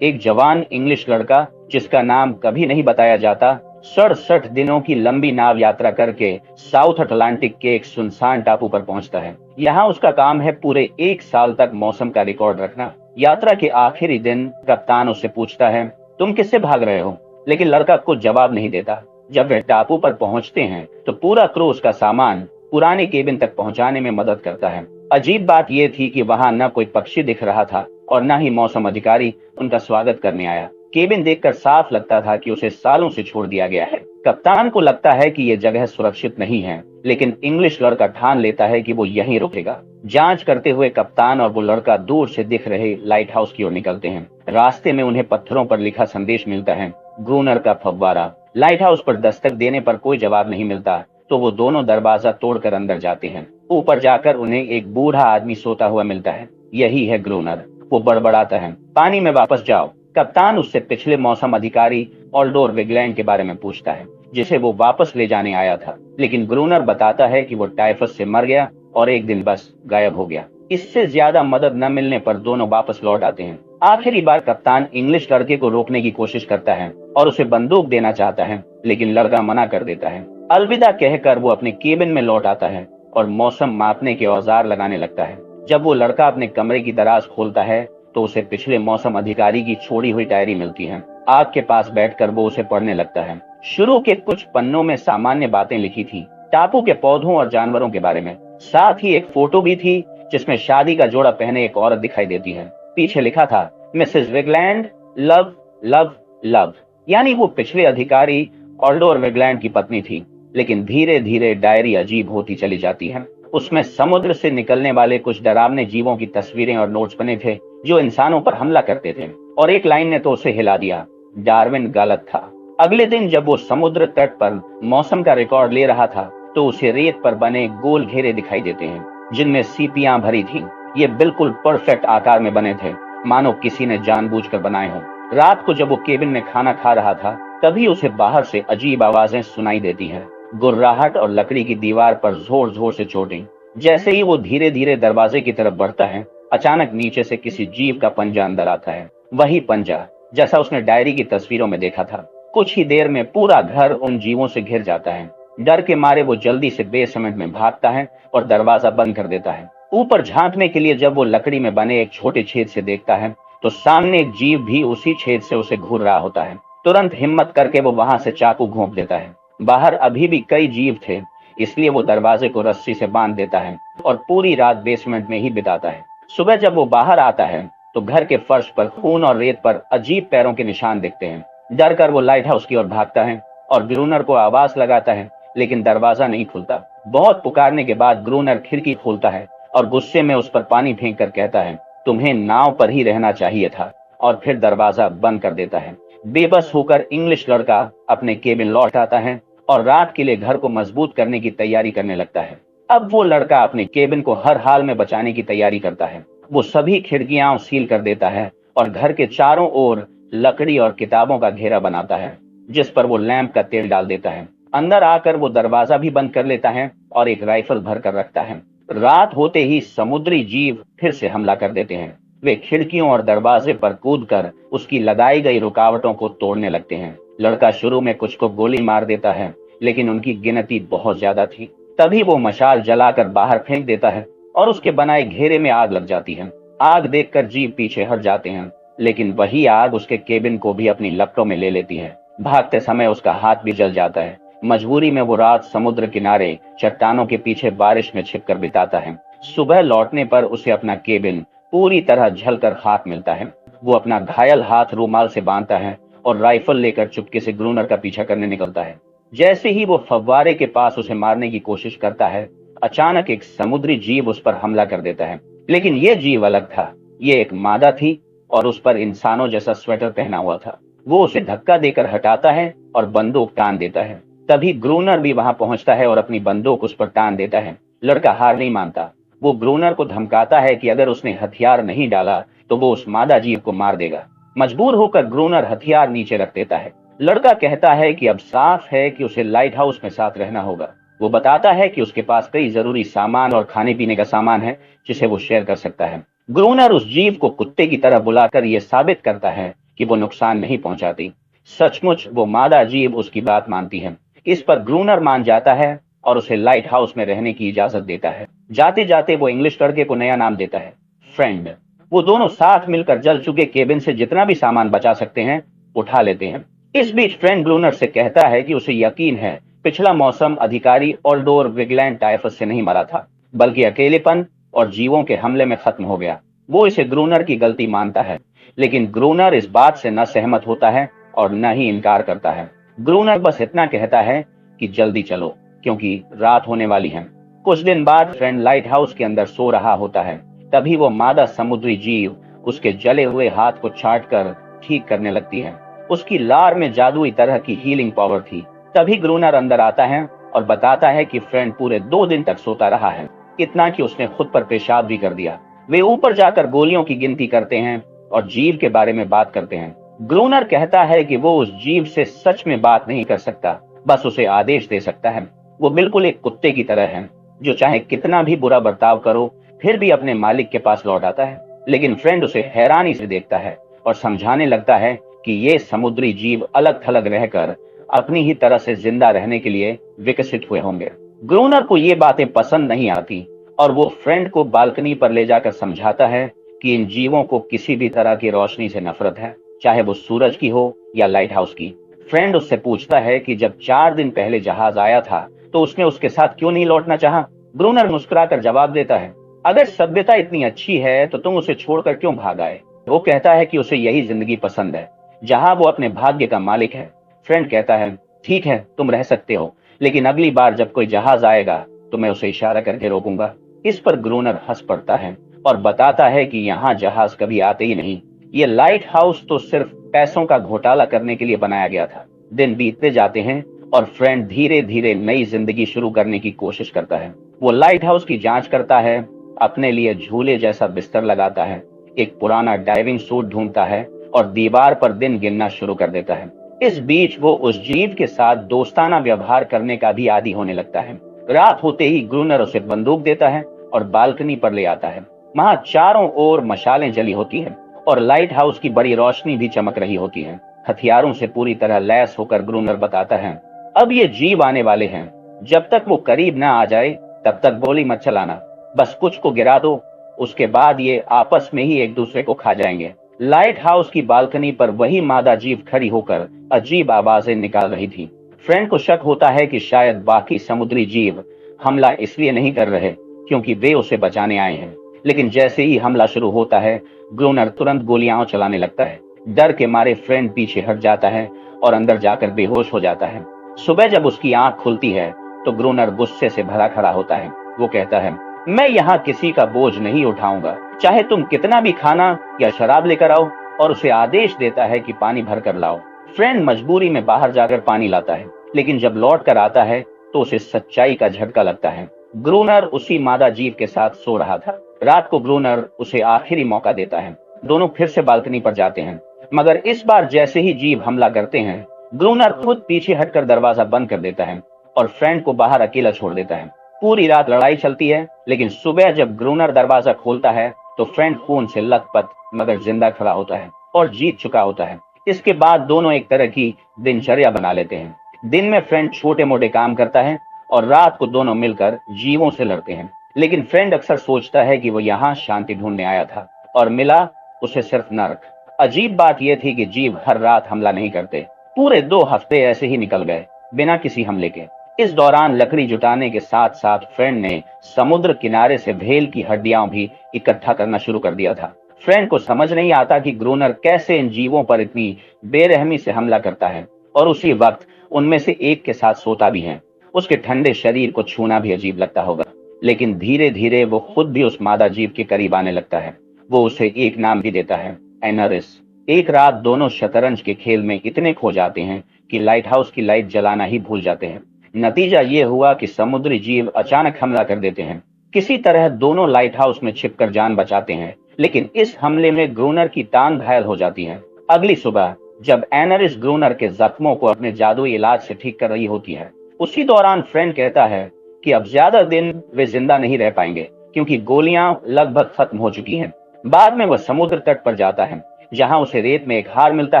एक जवान इंग्लिश लड़का जिसका नाम कभी नहीं बताया जाता 67 दिनों की लंबी नाव यात्रा करके साउथ अटलांटिक के एक सुनसान टापू पर पहुंचता है। यहाँ उसका काम है पूरे 1 साल तक मौसम का रिकॉर्ड रखना। यात्रा के आखिरी दिन कप्तान उससे पूछता है, तुम किससे भाग रहे हो? लेकिन लड़का कुछ जवाब नहीं देता। जब वे टापू पर पहुंचते हैं तो पूरा क्रू उसका सामान पुराने केबिन तक पहुंचाने में मदद करता है। अजीब बात यह थी कि वहां न कोई पक्षी दिख रहा था और न ही मौसम अधिकारी उनका स्वागत करने आया। केबिन देखकर साफ लगता था कि उसे सालों से छोड़ दिया गया है। कप्तान को लगता है कि यह जगह सुरक्षित नहीं है, लेकिन इंग्लिश लड़का ठान लेता है कि वो यहीं रुकेगा। जांच करते हुए कप्तान और वो लड़का दूर से दिख रहे लाइट हाउस की ओर निकलते हैं। रास्ते में उन्हें पत्थरों पर लिखा संदेश मिलता है, ग्रूनर का फव्वारा। लाइट हाउस पर दस्तक देने पर कोई जवाब नहीं मिलता तो वो दोनों दरवाजा तोड़कर अंदर जाते हैं। ऊपर जाकर उन्हें एक बूढ़ा आदमी सोता हुआ मिलता है। यही है ग्रूनर। वो बड़बड़ाता है, पानी में वापस जाओ। कप्तान उससे पिछले मौसम अधिकारी ऑल्डोर विगलैंड के बारे में पूछता है, जिसे वो वापस ले जाने आया था, लेकिन ग्रूनर बताता है कि वो टाइफस से मर गया और एक दिन बस गायब हो गया। इससे ज्यादा मदद न मिलने पर दोनों वापस लौट आते हैं। आखिरी बार कप्तान इंग्लिश लड़के को रोकने की कोशिश करता है और उसे बंदूक देना चाहता है, लेकिन लड़का मना कर देता है। अलविदा कहकर वो अपने केबिन में लौट आता है और मौसम मापने के औजार लगाने लगता है। जब वो लड़का अपने कमरे की दराज खोलता है तो उसे पिछले मौसम अधिकारी की छोड़ी हुई डायरी मिलती है। आग के पास बैठकर वो उसे पढ़ने लगता है। शुरू के कुछ पन्नों में सामान्य बातें लिखी थी, टापू के पौधों और जानवरों के बारे में। साथ ही एक फोटो भी थी जिसमें शादी का जोड़ा पहने एक औरत दिखाई देती है। पीछे लिखा था, मिसेस विगलैंड, लव लव लव। यानी वो पिछले अधिकारी ऑल्डोर विगलैंड की पत्नी थी। लेकिन धीरे धीरे डायरी अजीब होती चली जाती है। उसमें समुद्र से निकलने वाले कुछ डरावने जीवों की तस्वीरें और नोट्स बने थे जो इंसानों पर हमला करते थे। और एक लाइन ने तो उसे हिला दिया, डार्विन गलत था। अगले दिन जब वो समुद्र तट पर मौसम का रिकॉर्ड ले रहा था तो उसे रेत पर बने गोल घेरे दिखाई देते हैं जिनमें सीपियां भरी थी। ये बिल्कुल परफेक्ट आकार में बने थे, मानो किसी ने जानबूझकर बनाए हों। रात को जब वो केबिन में खाना खा रहा था तभी उसे बाहर से अजीब आवाजें सुनाई देती हैं, गुर्राहट और लकड़ी की दीवार पर जोर जोर से चोटें। जैसे ही वो धीरे धीरे दरवाजे की तरफ बढ़ता है, अचानक नीचे से किसी जीव का पंजा अंदर आता है। वही पंजा जैसा उसने डायरी की तस्वीरों में देखा था। कुछ ही देर में पूरा घर उन जीवों से घिर जाता है। डर के मारे वो जल्दी से बेसमेंट में भागता है और दरवाजा बंद कर देता है। ऊपर झांकने के लिए जब वो लकड़ी में बने एक छोटे छेद से देखता है तो सामने एक जीव भी उसी छेद से उसे घूर रहा होता है। तुरंत हिम्मत करके वो वहां से चाकू घोंप देता है। बाहर अभी भी कई जीव थे, इसलिए वो दरवाजे को रस्सी से बांध देता है और पूरी रात बेसमेंट में ही बिताता है। सुबह जब वो बाहर आता है तो घर के फर्श पर खून और रेत पर अजीब पैरों के निशान दिखते हैं। डर कर वो लाइट हाउस की ओर भागता है और ग्रूनर को आवाज लगाता है, लेकिन दरवाजा नहीं खुलता। बहुत पुकारने के बाद ग्रूनर खिड़की खोलता है और गुस्से में उस पर पानी फेंक कर कहता है, तुम्हें नाव पर ही रहना चाहिए था, और फिर दरवाजा बंद कर देता है। बेबस होकर इंग्लिश लड़का अपने केबिन लौट आता है और रात के लिए घर को मजबूत करने की तैयारी करने लगता है। अब वो लड़का अपने केबिन को हर हाल में बचाने की तैयारी करता है। वो सभी खिड़कियां सील कर देता है और घर के चारों ओर लकड़ी और किताबों का घेरा बनाता है, जिस पर वो लैंप का तेल डाल देता है। अंदर आकर वो दरवाजा भी बंद कर लेता है और एक राइफल भर कर रखता है। रात होते ही समुद्री जीव फिर से हमला कर देते हैं। वे खिड़कियों और दरवाजे पर कूदकर उसकी लगाई गई रुकावटों को तोड़ने लगते हैं। लड़का शुरू में कुछ को गोली मार देता है, लेकिन उनकी गिनती बहुत ज्यादा थी। तभी वो मशाल जलाकर बाहर फेंक देता है और उसके बनाए घेरे में आग लग जाती है। आग देखकर जीव पीछे हट जाते हैं, लेकिन वही आग उसके केबिन को भी अपनी लपटों में ले लेती है। भागते समय उसका हाथ भी जल जाता है। मजबूरी में वो रात समुद्र किनारे चट्टानों के पीछे बारिश में छिपकर बिताता है। सुबह लौटने पर उसे अपना केबिन पूरी तरह जलकर खाक मिलता है। वो अपना घायल हाथ रूमाल से बांधता है और राइफल लेकर चुपके से ग्रूनर का पीछा करने निकलता है। जैसे ही वो फव्वारे के पास उसे मारने की कोशिश करता है, अचानक एक समुद्री जीव उस पर हमला कर देता है। लेकिन ये जीव अलग था। ये एक मादा थी और उस पर इंसानों जैसा स्वेटर पहना हुआ था। वो उसे धक्का देकर हटाता है और बंदूक तान देता है। तभी ग्रूनर भी वहां पहुंचता है और अपनी बंदूक उस पर तान देता है। लड़का हार नहीं मानता। वो ग्रूनर को धमकाता है कि अगर उसने हथियार नहीं डाला तो वो उस मादा जीव को मार देगा। मजबूर होकर ग्रूनर हथियार नीचे रख देता है। लड़का कहता है कि अब साफ है कि उसे लाइट हाउस में साथ रहना होगा। वो बताता है कि उसके पास कई जरूरी सामान और खाने पीने का सामान है जिसे वो शेयर कर सकता है। ग्रूनर उस जीव को कुत्ते की तरह बुलाकर यह साबित करता है कि वो नुकसान नहीं पहुंचाती। सचमुच वो मादा जीव उसकी बात मानती है। इस पर ग्रूनर मान जाता है और उसे लाइट हाउस में रहने की इजाजत देता है। जाते जाते वो इंग्लिश लड़के को नया नाम देता है, फ्रेंड। वो दोनों साथ मिलकर जल चुके केबिन से जितना भी सामान बचा सकते हैं उठा लेते हैं। इस बीच फ्रेंड ग्रूनर से कहता है कि उसे यकीन है पिछला मौसम अधिकारी ऑल्डोर विगलैंड टाइफस से नहीं मरा था, बल्कि अकेलेपन और जीवों के हमले में खत्म हो गया। वो इसे ग्रूनर की गलती मानता है, लेकिन ग्रूनर इस बात से न सहमत होता है और न ही इनकार करता है। ग्रूनर बस इतना कहता है कि जल्दी चलो, क्योंकि रात होने वाली है। कुछ दिन बाद फ्रेंड लाइट हाउस के अंदर सो रहा होता है। तभी वो मादा समुद्री जीव उसके जले हुए हाथ को छाट कर ठीक करने लगती है। उसकी लार में जादुई तरह की हीलिंग पावर थी। तभी ग्रूनर अंदर आता है और बताता है कि फ्रेंड पूरे 2 दिन तक सोता रहा है, इतना कि उसने खुद पर पेशाब भी कर दिया। वे ऊपर जाकर गोलियों की गिनती करते हैं और जीव के बारे में बात करते हैं। ग्रूनर कहता है कि वो उस जीव से सच में बात नहीं कर सकता, बस उसे आदेश दे सकता है। वो बिल्कुल एक कुत्ते की तरह है, जो चाहे कितना भी बुरा बर्ताव करो फिर भी अपने मालिक के पास लौट आता है। लेकिन फ्रेंड उसे हैरानी से देखता है और समझाने लगता है कि ये समुद्री जीव अलग थलग रहकर अपनी ही तरह से जिंदा रहने के लिए विकसित हुए होंगे। ग्रूनर को ये बातें पसंद नहीं आती और वो फ्रेंड को बालकनी पर ले जाकर समझाता है कि इन जीवों को किसी भी तरह की रोशनी से नफरत है, चाहे वो सूरज की हो या लाइट हाउस की। फ्रेंड उससे पूछता है कि जब 4 दिन पहले जहाज आया था तो उसने उसके साथ क्यों नहीं लौटना चाहा। ग्रूनर मुस्कुराकर जवाब देता है, अगर सभ्यता इतनी अच्छी है तो तुम उसे छोड़कर क्यों भाग आए। वो कहता है कि उसे यही जिंदगी पसंद है, जहां वो अपने भाग्य का मालिक है। फ्रेंड कहता है, ठीक है तुम रह सकते हो, लेकिन अगली बार जब कोई जहाज आएगा तो मैं उसे इशारा करके रोकूंगा। इस पर ग्रूनर हंस पड़ता है और बताता है कि यहाँ जहाज कभी आते ही नहीं। ये लाइट हाउस तो सिर्फ पैसों का घोटाला करने के लिए बनाया गया था। दिन बीतते जाते हैं और फ्रेंड धीरे धीरे नई जिंदगी शुरू करने की कोशिश करता है। वो लाइट हाउस की जांच करता है, अपने लिए झूले जैसा बिस्तर लगाता है, एक पुराना डाइविंग सूट ढूंढता है और दीवार पर दिन गिनना शुरू कर देता है। इस बीच वो उस जीव के साथ दोस्ताना व्यवहार करने का भी आदी होने लगता है। रात होते ही ग्रूनर उसे बंदूक देता है और बालकनी पर ले आता है। वहां चारों ओर मशालें जली होती है और लाइट हाउस की बड़ी रोशनी भी चमक रही होती है। हथियारों से पूरी तरह लैस होकर ग्रूनर बताता है, अब ये जीव आने वाले हैं, जब तक वो करीब ना आ जाए तब तक गोली मत चलाना, बस कुछ को गिरा दो, उसके बाद ये आपस में ही एक दूसरे को खा जाएंगे। लाइट हाउस की बालकनी पर वही मादा जीव खड़ी होकर अजीब आवाजें निकाल रही थी। फ्रेंड को शक होता है कि शायद बाकी समुद्री जीव हमला इसलिए नहीं कर रहे क्योंकि वे उसे बचाने आए हैं। लेकिन जैसे ही हमला शुरू होता है ग्रूनर तुरंत गोलियां चलाने लगता है। डर के मारे फ्रेंड पीछे हट जाता है और अंदर जाकर बेहोश हो जाता है। सुबह जब उसकी आंख खुलती है तो ग्रूनर गुस्से से भरा खड़ा होता है। वो कहता है, मैं यहाँ किसी का बोझ नहीं उठाऊंगा, चाहे तुम कितना भी खाना या शराब लेकर आओ, और उसे आदेश देता है कि पानी भर कर लाओ। फ्रेंड मजबूरी में बाहर जाकर पानी लाता है, लेकिन जब लौट कर आता है तो उसे सच्चाई का झटका लगता है। ग्रूनर उसी मादा जीव के साथ सो रहा था। रात को ग्रूनर उसे आखिरी मौका देता है। दोनों फिर से बालकनी पर जाते हैं, मगर इस बार जैसे ही जीव हमला करते हैं ग्रूनर खुद पीछे हटकर दरवाजा बंद कर देता है और फ्रेंड को बाहर अकेला छोड़ देता है। पूरी रात लड़ाई चलती है, लेकिन सुबह जब ग्रूनर दरवाजा खोलता है तो फ्रेंड खून से लथपथ मगर जिंदा खड़ा होता है और जीत चुका होता है। इसके बाद दोनों एक तरह की दिनचर्या बना लेते हैं। दिन में फ्रेंड छोटे मोटे काम करता है और रात को दोनों मिलकर जीवों से लड़ते हैं। लेकिन फ्रेंड अक्सर सोचता है कि वो यहाँ शांति ढूंढने आया था और मिला उसे सिर्फ नर्क। अजीब बात यह थी कि जीव हर रात हमला नहीं करते। पूरे 2 हफ्ते ऐसे ही निकल गए बिना किसी हमले के। इस दौरान लकड़ी जुटाने के साथ साथ फ्रेंड ने समुद्र किनारे से भेल की हड्डियां भी इकट्ठा करना शुरू कर दिया था। फ्रेंड को समझ नहीं आता कि ग्रूनर कैसे इन जीवों पर इतनी बेरहमी से हमला करता है और उसी वक्त उनमें से एक के साथ सोता भी है। उसके ठंडे शरीर को छूना भी अजीब लगता होगा, लेकिन धीरे धीरे वो खुद भी उस मादा जीव के करीब आने लगता है। वो उसे एक नाम भी देता है, एनरिस। एक रात दोनों शतरंज के खेल में इतने खो जाते हैं कि लाइट हाउस की लाइट जलाना ही भूल जाते हैं। नतीजा ये हुआ कि समुद्री जीव अचानक हमला कर देते हैं। किसी तरह दोनों लाइट हाउस में छिपकर जान बचाते हैं, लेकिन इस हमले में ग्रूनर की टांग घायल हो जाती है। अगली सुबह जब एनरिस ग्रूनर के जख्मों को अपने जादुई इलाज से ठीक कर रही होती है, उसी दौरान फ्रेंड कहता है कि अब ज्यादा दिन वे जिंदा नहीं रह पाएंगे क्योंकि गोलियां लगभग खत्म हो चुकी हैं। बाद में वह समुद्र तट पर जाता है, जहां उसे रेत में एक हार मिलता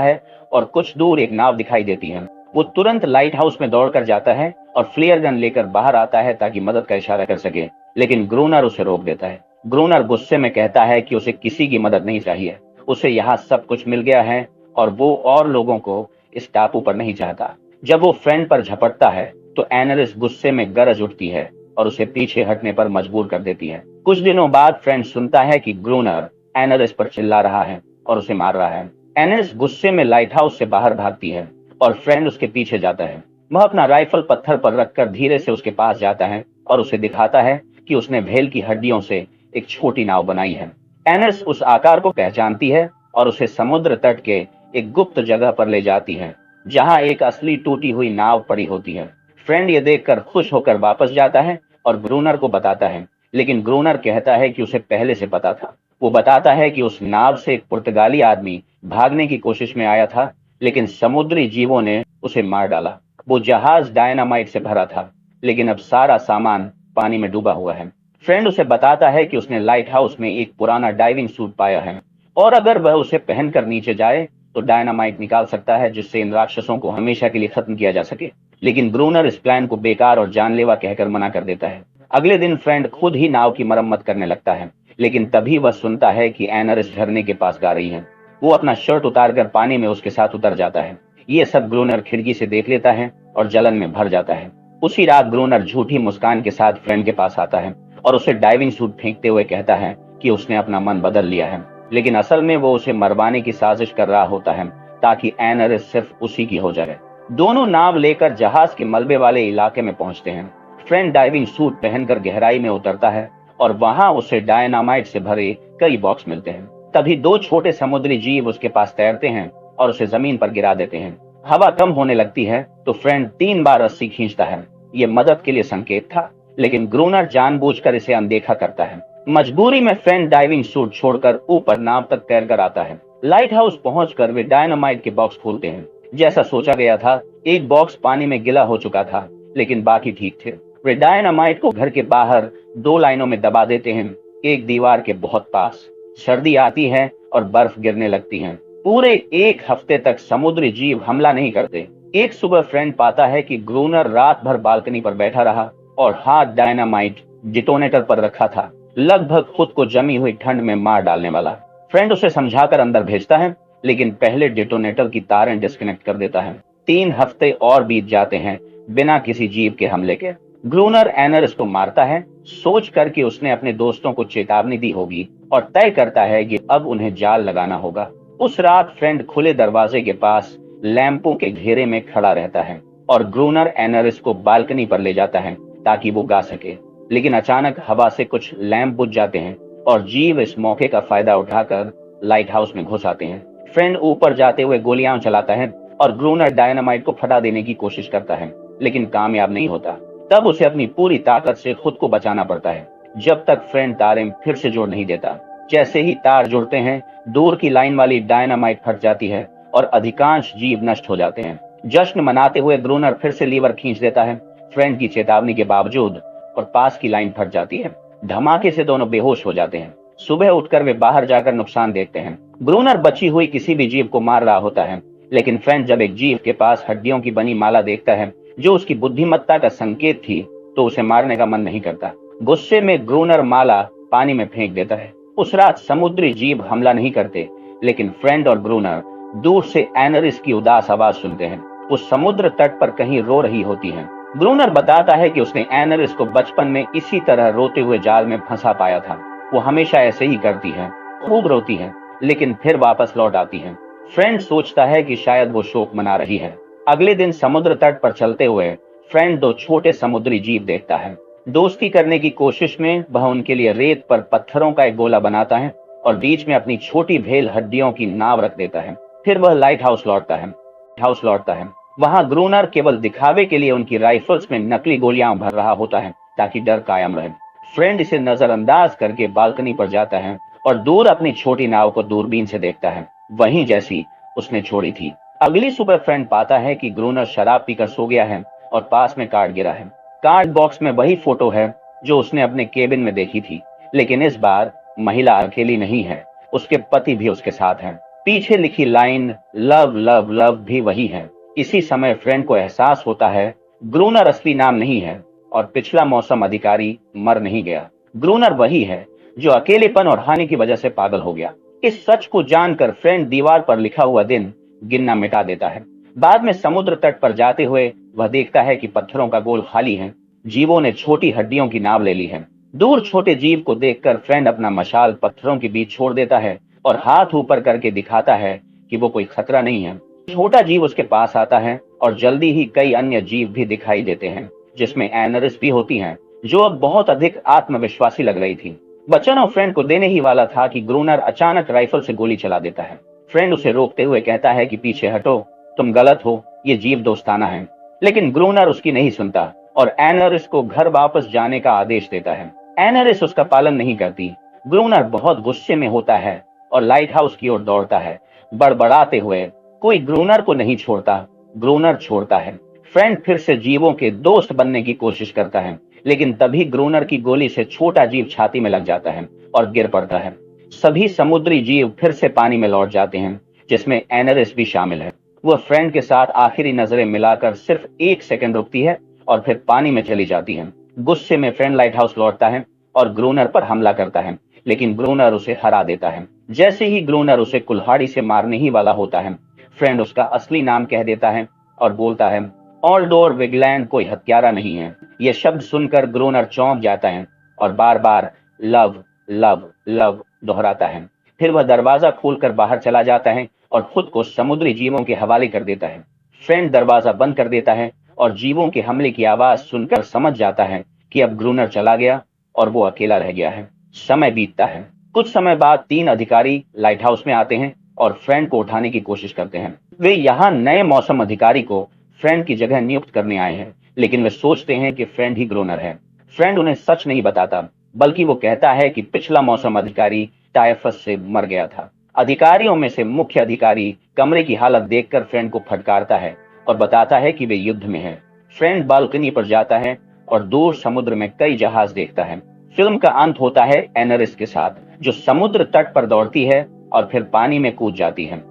है और कुछ दूर एक नाव दिखाई देती है। वो तुरंत लाइट हाउस में दौड़कर जाता है और फ्लेयर गन लेकर बाहर आता है ताकि मदद का इशारा कर सके, लेकिन ग्रूनर उसे रोक देता है। ग्रूनर गुस्से में कहता है कि उसे किसी की मदद नहीं चाहिए, उसे यहाँ सब कुछ मिल गया है और वो और लोगों को इस टापू पर नहीं चाहता। जब वो फ्रेंड पर झपटता है तो एनरिस गुस्से में गरज उठती है और उसे पीछे हटने पर मजबूर कर देती है। कुछ दिनों बाद फ्रेंड सुनता है कि ग्रूनर एनरिस पर चिल्ला रहा है और उसे मार रहा है। एनरिस गुस्से में लाइट हाउस से बाहर भागती है और फ्रेंड उसके पीछे जाता है। वह अपना राइफल पत्थर पर रखकर धीरे से उसके पास जाता है और उसे दिखाता है कि उसने भेल की हड्डियों से एक छोटी नाव बनाई है। एनरिस उस आकार को पहचानती है और उसे समुद्र तट के एक गुप्त जगह पर ले जाती है जहां एक असली टूटी हुई नाव पड़ी होती है। फ्रेंड ये देखकर खुश होकर वापस जाता है और ग्रूनर को बताता है, लेकिन ग्रूनर कहता है कि उसे पहले से पता था। वो बताता है कि उस नाव से एक पुर्तगाली आदमी भागने की कोशिश में आया था, लेकिन समुद्री जीवों ने उसे मार डाला। वो जहाज डायनामाइट से भरा था, लेकिन अब सारा सामान पानी में डूबा हुआ है। फ्रेंड उसे बताता है कि उसने लाइट हाउस में एक पुराना डाइविंग सूट पाया है और अगर वह उसे पहनकर नीचे जाए तो डायनामाइट निकाल सकता है, जिससे इन राक्षसों को हमेशा के लिए खत्म किया जा सके। लेकिन ग्रूनर इस प्लान को बेकार और जानलेवा कहकर मना कर देता है। अगले दिन फ्रेंड खुद ही नाव की मरम्मत करने लगता है, लेकिन तभी वह सुनता है कि एनरिस झरने के पास गा रही है। वो अपना शर्ट उतारकर पानी में उसके साथ उतर जाता है। ये सब ग्रूनर खिड़की से देख लेता है और जलन में भर जाता है। उसी रात ग्रूनर झूठी मुस्कान के साथ फ्रेंड के पास आता है और उसे डाइविंग सूट फेंकते हुए कहता है कि उसने अपना मन बदल लिया है, लेकिन असल में वो उसे मरवाने की साजिश कर रहा होता है ताकि एनरिस सिर्फ उसी की हो जाए। दोनों नाव लेकर जहाज के मलबे वाले इलाके में पहुंचते हैं। फ्रेंड डाइविंग सूट पहनकर गहराई में उतरता है और वहां उसे डायनामाइट से भरे कई बॉक्स मिलते हैं। तभी दो छोटे समुद्री जीव उसके पास तैरते हैं और उसे जमीन पर गिरा देते हैं। हवा कम होने लगती है तो फ्रेंड 3 बार रस्सी खींचता है। ये मदद के लिए संकेत था, लेकिन ग्रूनर जानबूझकर इसे अनदेखा करता है। मजबूरी में फ्रेंड डाइविंग सूट छोड़कर ऊपर नाव तक तैरकर आता है। लाइट हाउस पहुंचकर वे डायनामाइट के बॉक्स खोलते हैं। जैसा सोचा गया था, एक बॉक्स पानी में गिला हो चुका था, लेकिन बाकी ठीक थे। वे डायनामाइट को घर के बाहर 2 लाइनों में दबा देते हैं, एक दीवार के बहुत पास। सर्दी आती है और बर्फ गिरने लगती है। पूरे 1 हफ्ते तक समुद्री जीव हमला नहीं करते। एक सुबह फ्रेंड पाता है कि ग्रूनर रात भर बालकनी पर बैठा रहा और हाथ डायनामाइट डिटोनेटर पर रखा था, लगभग खुद को जमी हुई ठंड में मार डालने वाला। फ्रेंड उसे समझाकर अंदर भेजता है, लेकिन पहले डिटोनेटर की तारें डिस्कनेक्ट कर देता है। 3 हफ्ते और बीत जाते हैं बिना किसी जीव के हमले के। ग्रूनर एनरिस को मारता है, सोच कर कि उसने अपने दोस्तों को चेतावनी दी होगी, और तय करता है कि अब उन्हें जाल लगाना होगा। उस रात फ्रेंड खुले दरवाजे के पास लैंपों के घेरे में खड़ा रहता है और ग्रूनर एनरिस को बालकनी पर ले जाता है ताकि वो गा सके। लेकिन अचानक हवा से कुछ लैंप बुझ जाते हैं और जीव इस मौके का फायदा उठाकर लाइट हाउस में घुस आते हैं। फ्रेंड ऊपर जाते हुए गोलियां चलाता है और ग्रूनर डायनामाइट को फटा देने की कोशिश करता है, लेकिन कामयाब नहीं होता। तब उसे अपनी पूरी ताकत से खुद को बचाना पड़ता है, जब तक फ्रेंड तारें फिर से जोड़ नहीं देता। जैसे ही तार जुड़ते हैं, दूर की लाइन वाली डायनामाइट फट जाती है और अधिकांश जीव नष्ट हो जाते हैं। जश्न मनाते हुए ग्रूनर फिर से लीवर खींच देता है, फ्रेंड की चेतावनी के बावजूद, और पास की लाइन फट जाती है। धमाके से दोनों बेहोश हो जाते हैं। सुबह उठकर वे बाहर जाकर नुकसान देखते हैं। ग्रूनर बची हुई किसी भी जीव को मार रहा होता है, लेकिन फ्रेंड जब एक जीव के पास हड्डियों की बनी माला देखता है जो उसकी बुद्धिमत्ता का संकेत थी, तो उसे मारने का मन नहीं करता। गुस्से में ग्रूनर माला पानी में फेंक देता है। उस रात समुद्री जीव हमला नहीं करते, लेकिन फ्रेंड और ग्रूनर दूर से एनरिस की उदास आवाज सुनते हैं। वो समुद्र तट पर कहीं रो रही होती है। ग्रूनर बताता है कि उसने एनरिस को बचपन में इसी तरह रोते हुए जाल में फंसा पाया था। वो हमेशा ऐसे ही करती है, खूब रोती है, लेकिन फिर वापस लौट आती है। फ्रेंड सोचता है कि शायद वो शोक मना रही है। अगले दिन समुद्र तट पर चलते हुए फ्रेंड 2 छोटे समुद्री जीव देखता है। दोस्ती करने की कोशिश में वह उनके लिए रेत पर पत्थरों का एक गोला बनाता है और बीच में अपनी छोटी भेल हड्डियों की नाव रख देता है। फिर वह लाइट हाउस लौटता है। वहां ग्रूनर केवल दिखावे के लिए उनकी राइफल्स में नकली गोलियां भर रहा होता है ताकि डर कायम रहे। फ्रेंड इसे नजरअंदाज करके बालकनी पर जाता है और दूर अपनी छोटी नाव को दूरबीन से देखता है, वहीं जैसी उसने छोड़ी थी। अगली सुबह फ्रेंड पाता है कि ग्रूनर शराब पीकर सो गया है और पास में कार्ड गिरा है। कार्ड बॉक्स में वही फोटो है जो उसने अपने केबिन में देखी थी, लेकिन इस बार महिला अकेली नहीं है, उसके पति भी उसके साथ हैं। पीछे लिखी लाइन लव लव लव भी वही है। इसी समय फ्रेंड को एहसास होता है ग्रूनर असली नाम नहीं है और पिछला मौसम अधिकारी मर नहीं गया। ग्रूनर वही है जो अकेलेपन और हानि की वजह से पागल हो गया। इस सच को जानकर फ्रेंड दीवार पर लिखा हुआ दिन गिनना मिटा देता है। बाद में समुद्र तट पर जाते हुए वह देखता है कि पत्थरों का गोल खाली है। जीवों ने छोटी हड्डियों की नाव ले ली है। दूर छोटे जीव को देखकर फ्रेंड अपना मशाल पत्थरों के बीच छोड़ देता है और हाथ ऊपर करके दिखाता है कि वो कोई खतरा नहीं है। छोटा जीव उसके पास आता है और जल्दी ही कई अन्य जीव भी दिखाई देते हैं, जिसमें एनरिस भी होती हैं, जो अब बहुत अधिक आत्मविश्वासी लग रही थी। बच्चन और फ्रेंड को देने ही वाला था कि ग्रूनर अचानक राइफल से गोली चला देता है। फ्रेंड उसे रोकते हुए कहता है कि पीछे हटो, तुम गलत हो, ये जीव दोस्ताना है। लेकिन ग्रूनर उसकी नहीं सुनता और एनरिस को घर वापस जाने का आदेश देता है। एनरिस उसका पालन नहीं करती। ग्रूनर बहुत गुस्से में होता है और लाइट हाउस की ओर दौड़ता है, बड़बड़ाते हुए। कोई ग्रूनर को नहीं छोड़ता, ग्रूनर छोड़ता है। फ्रेंड फिर से जीवों के दोस्त बनने की कोशिश करता है, लेकिन तभी ग्रूनर की गोली से छोटा जीव छाती में लग जाता है और गिर पड़ता है। सभी समुद्री जीव फिर से पानी में लौट जाते हैं, जिसमें एनरिस भी शामिल है। वह फ्रेंड के साथ आखिरी नजरें मिलाकर सिर्फ 1 सेकंड रुकती है और फिर पानी में चली जाती है। गुस्से में फ्रेंड लाइट हाउस लौटता है और ग्रूनर पर हमला करता है, लेकिन ग्रूनर उसे हरा देता है। जैसे ही ग्रूनर उसे कुल्हाड़ी से मारने ही वाला होता है, फ्रेंड उसका असली नाम कह देता है और बोलता है ऑल्डोर विगलैंड कोई हत्यारा नहीं है। यह शब्द सुनकर ग्रूनर चौंक जाता है और बार बार लव लव लव दोहराता है। फिर वह दरवाजा खोलकर बाहर चला जाता है और खुद को समुद्री जीवों के हवाले कर देता है। फ्रेंड दरवाजा बंद कर देता है और जीवों के हमले की आवाज सुनकर समझ जाता है कि अब ग्रूनर चला गया और वो अकेला रह गया है। समय बीतता है। कुछ समय बाद 3 अधिकारी लाइट हाउस में आते हैं और फ्रेंड को उठाने की कोशिश करते हैं। वे यहाँ नए मौसम अधिकारी को फ्रेंड की जगह नियुक्त करने आए हैं, लेकिन वे सोचते हैं कि फ्रेंड ही ग्रूनर है। फ्रेंड उन्हें सच नहीं बताता, बल्कि वो कहता है कि पिछला मौसम अधिकारी टाइफस से मर गया था। अधिकारियों में से मुख्य अधिकारी कमरे की हालत देखकर फ्रेंड को फटकारता है और बताता है कि वे युद्ध में हैं। फ्रेंड बालकनी पर जाता है और दूर समुद्र में कई जहाज देखता है। फिल्म का अंत होता है एनरिस के साथ, जो समुद्र तट पर दौड़ती है और फिर पानी में कूद जाती है।